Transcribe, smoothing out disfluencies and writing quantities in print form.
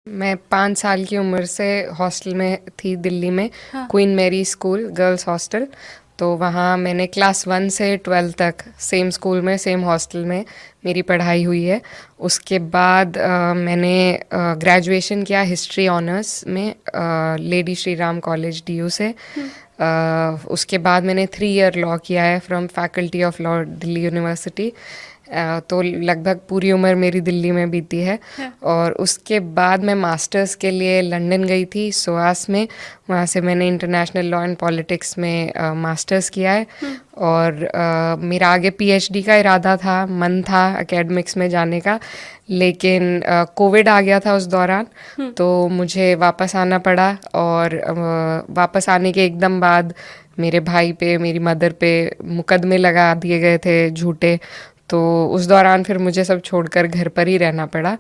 मैं 5 साल की उम्र से हॉस्टल में थी दिल्ली में, हाँ। Queen Mary school girls hostel. तो वहाँ मैंने क्लास 1 से 12 तक सेम स्कूल में सेम हॉस्टल में मेरी पढ़ाई हुई है। उसके बाद मैंने ग्रेजुएशन किया हिस्ट्री ऑनर्स में lady Shri Ram college DU से। उसके बाद मैंने 3 ईयर लॉ किया है from faculty of law Delhi university. तो लगभग पूरी उम्र मेरी दिल्ली में बीती है। हाँ। और उसके बाद मैं मास्टर्स के लिए लंदन गई थी सोआस में। वहाँ से मैंने इंटरनेशनल लॉ एंड पॉलिटिक्स में मास्टर्स किया है। और मेरा आगे पीएचडी का इरादा था, मन था एकेडमिक्स में जाने का, लेकिन कोविड आ गया था उस दौरान, तो मुझे वापस आना पड़ा। और वापस आने के एकदम बाद मेरे भाई पे, मेरी मदर पे मुकदमे लगा दिए गए थे झूठे। तो उस दौरान फिर मुझे सब छोड़कर घर पर ही रहना पड़ा।